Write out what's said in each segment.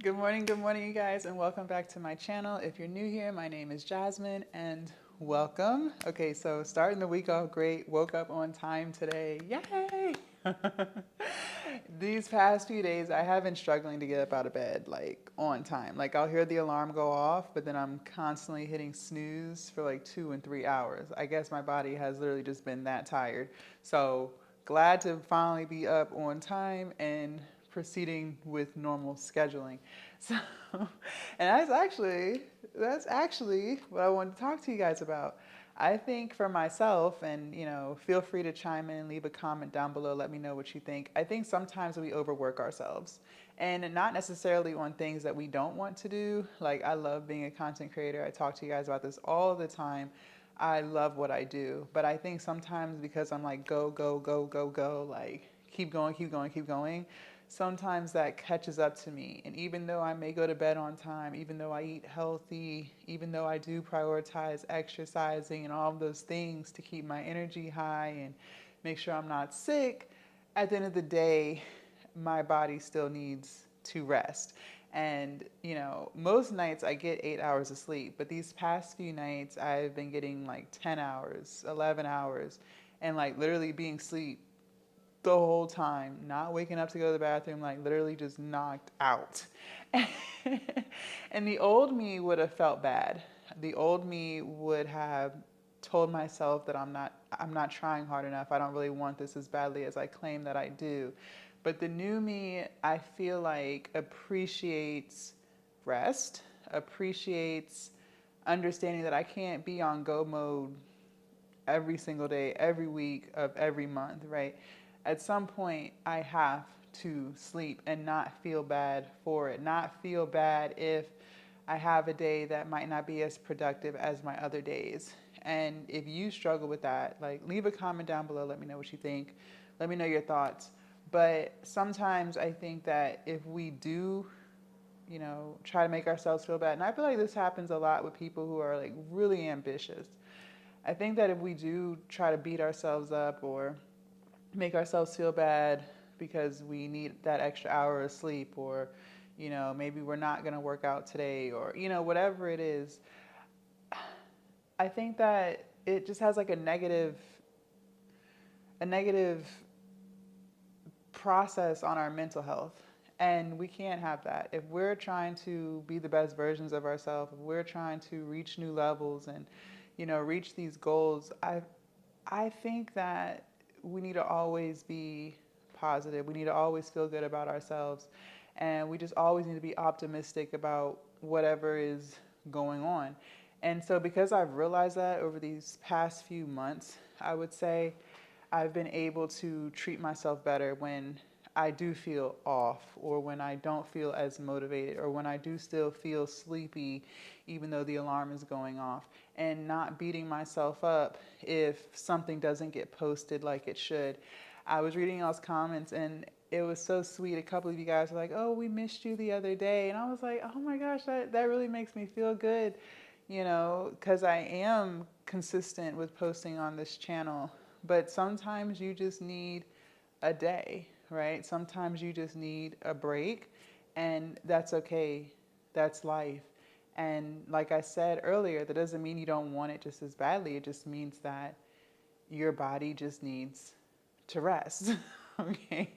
good morning, you guys, and welcome back to my channel. If you're new here, my name is Jasmine, and welcome. Okay, so starting the week off great. Woke up on time today. Yay! These past few days, I have been struggling to get up out of bed, like on time. Like I'll hear the alarm go off, but then I'm constantly hitting snooze for like 2 and 3 hours. I guess my body has literally just been that tired. So glad to finally be up on time and proceeding with normal scheduling. So, and that's actually what I wanted to talk to you guys about. I think for myself, and feel free to chime in, leave a comment down below, let me know what you think. I think sometimes we overwork ourselves, and not necessarily on things that we don't want to do. Like I love being a content creator. I talk to you guys about this all the time. I love what I do, but I think sometimes because I'm like go go go go go, like keep going, keep going, keep going, sometimes that catches up to me. And even though I may go to bed on time, even though I eat healthy, even though I do prioritize exercising and all of those things to keep my energy high and make sure I'm not sick, at the end of the day, my body still needs to rest. And, most nights I get 8 hours of sleep, but these past few nights I've been getting like 10 hours, 11 hours, and like literally being asleep the whole time, not waking up to go to the bathroom, like literally just knocked out. And the old me would have felt bad. The old me would have told myself that I'm not trying hard enough. I don't really want this as badly as I claim that I do. But the new me, I feel like appreciates rest, appreciates understanding that I can't be on go mode every single day, every week of every month, right? At some point, I have to sleep and not feel bad for it, not feel bad if I have a day that might not be as productive as my other days. And if you struggle with that, like leave a comment down below, let me know what you think, let me know your thoughts. But sometimes I think that if we do try to make ourselves feel bad. And I feel like this happens a lot with people who are like really ambitious. I think that if we do try to beat ourselves up or make ourselves feel bad because we need that extra hour of sleep, or maybe we're not going to work out today, or whatever it is, I think that it just has like a negative process on our mental health. And we can't have that. If we're trying to be the best versions of ourselves, if we're trying to reach new levels and reach these goals, I think that we need to always be positive. We need to always feel good about ourselves. And we just always need to be optimistic about whatever is going on. And so, because I've realized that over these past few months, I would say I've been able to treat myself better when I do feel off, or when I don't feel as motivated, or when I do still feel sleepy, even though the alarm is going off, and not beating myself up if something doesn't get posted like it should. I was reading y'all's comments, and it was so sweet. A couple of you guys were like, "Oh, we missed you the other day." And I was like, "Oh my gosh, that really makes me feel good, because I am consistent with posting on this channel. But sometimes you just need a day, right? Sometimes you just need a break, and that's okay. That's life. And like I said earlier, that doesn't mean you don't want it just as badly. It just means that your body just needs to rest. Okay.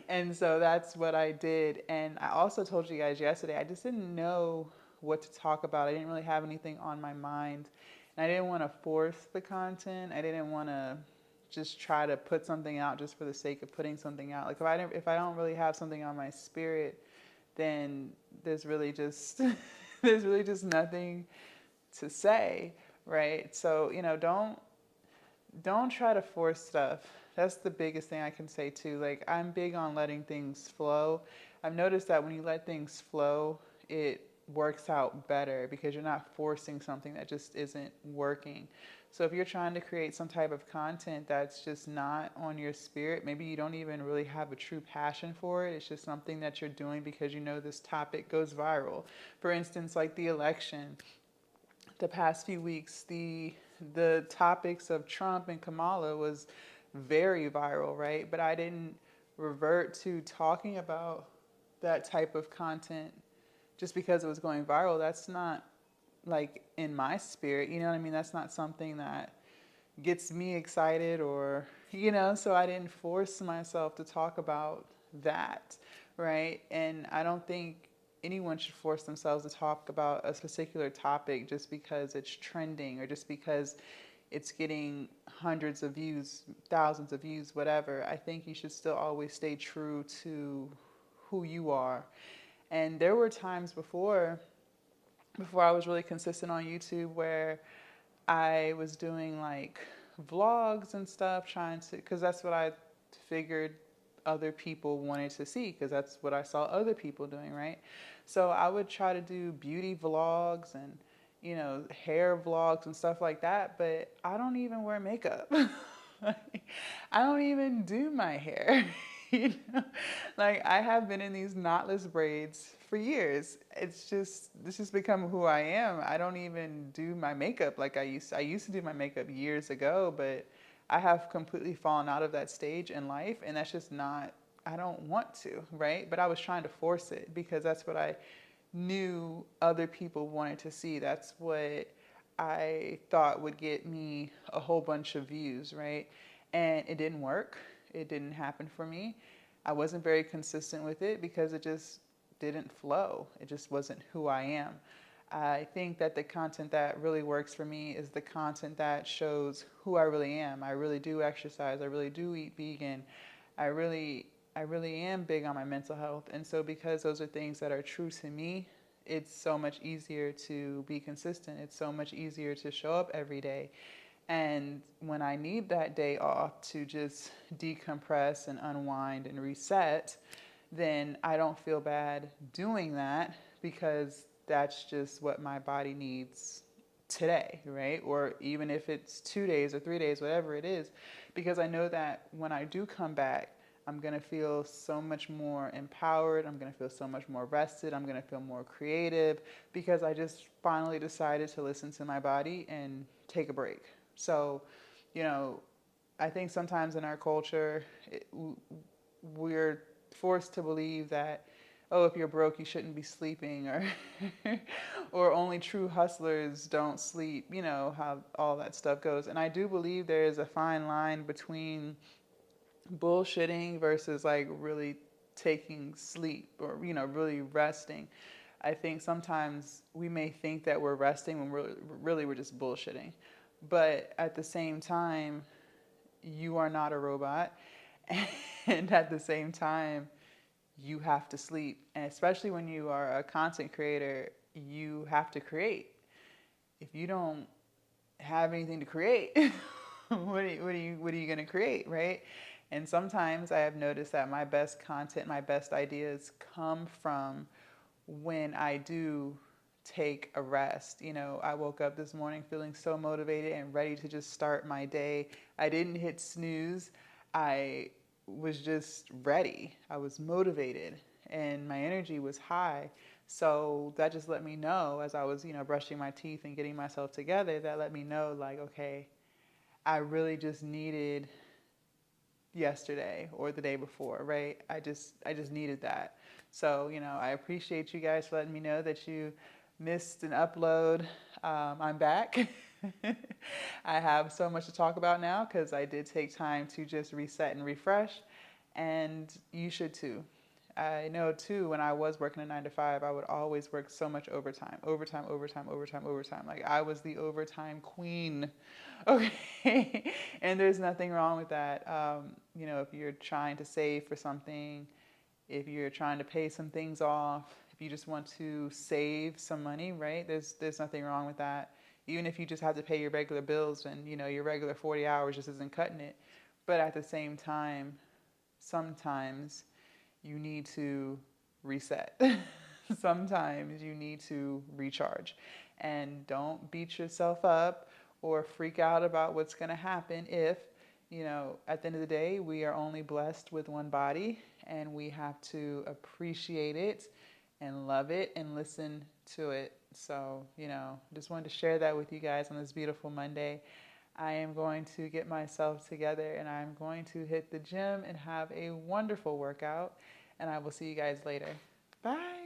And so that's what I did. And I also told you guys yesterday, I just didn't know what to talk about. I didn't really have anything on my mind. And I didn't want to force the content. I didn't want to just try to put something out just for the sake of putting something out. Like if I don't really have something on my spirit, then there's really just there's really just nothing to say, right? So, don't try to force stuff. That's the biggest thing I can say too. Like I'm big on letting things flow. I've noticed that when you let things flow, it works out better because you're not forcing something that just isn't working. So if you're trying to create some type of content that's just not on your spirit, maybe you don't even really have a true passion for it. It's just something that you're doing because this topic goes viral. For instance, like the election, the past few weeks, the topics of Trump and Kamala was very viral, right? But I didn't revert to talking about that type of content just because it was going viral, that's not like in my spirit, you know what I mean? That's not something that gets me excited or, so I didn't force myself to talk about that, right? And I don't think anyone should force themselves to talk about a particular topic just because it's trending or just because it's getting hundreds of views, thousands of views, whatever. I think you should still always stay true to who you are. And there were times before I was really consistent on YouTube where I was doing like vlogs and stuff, trying to, because that's what I figured other people wanted to see, because that's what I saw other people doing, right? So I would try to do beauty vlogs and, hair vlogs and stuff like that, but I don't even wear makeup. I don't even do my hair. you know? Like I have been in these knotless braids for years. This has become who I am. I don't even do my makeup like I used to. I used to do my makeup years ago, but I have completely fallen out of that stage in life, and that's just not, I don't want to, right? But I was trying to force it because that's what I knew other people wanted to see. That's what I thought would get me a whole bunch of views, right? And it didn't work. It didn't happen for me. I wasn't very consistent with it because it just didn't flow. It just wasn't who I am. I think that the content that really works for me is the content that shows who I really am. I really do exercise. I really do eat vegan. I really am big on my mental health. And so because those are things that are true to me, it's so much easier to be consistent. It's so much easier to show up every day. And when I need that day off to just decompress and unwind and reset, then I don't feel bad doing that because that's just what my body needs today, right? Or even if it's 2 days or 3 days, whatever it is, because I know that when I do come back, I'm going to feel so much more empowered. I'm going to feel so much more rested. I'm going to feel more creative because I just finally decided to listen to my body and take a break. So, I think sometimes in our culture, we're forced to believe that, oh, if you're broke, you shouldn't be sleeping, or or only true hustlers don't sleep. You know how all that stuff goes. And I do believe there is a fine line between bullshitting versus like really taking sleep or really resting. I think sometimes we may think that we're resting when we're just bullshitting. But at the same time, you are not a robot. And at the same time, you have to sleep. And especially when you are a content creator, you have to create. If you don't have anything to create, what are you going to create, right? And sometimes I have noticed that my best content, my best ideas come from when I do take a rest. I woke up this morning feeling so motivated and ready to just start my day. I didn't hit snooze. I was just ready. I was motivated and my energy was high. So that just let me know as I was, brushing my teeth and getting myself together, that let me know like, okay, I really just needed yesterday or the day before, right? I just needed that. So, I appreciate you guys for letting me know that you missed an upload. I'm back. I have so much to talk about now because I did take time to just reset and refresh, and you should too. I know too, when I was working a 9 to 5, I would always work so much overtime. Like I was the overtime queen. Okay. And there's nothing wrong with that. If you're trying to save for something, if you're trying to pay some things off, if you just want to save some money, right? There's nothing wrong with that. Even if you just have to pay your regular bills and, your regular 40 hours just isn't cutting it. But at the same time, sometimes you need to reset. Sometimes you need to recharge. And don't beat yourself up or freak out about what's going to happen if, at the end of the day, we are only blessed with one body and we have to appreciate it and love it and listen to it. So, just wanted to share that with you guys on this beautiful Monday. I am going to get myself together and I'm going to hit the gym and have a wonderful workout. And I will see you guys later. Bye.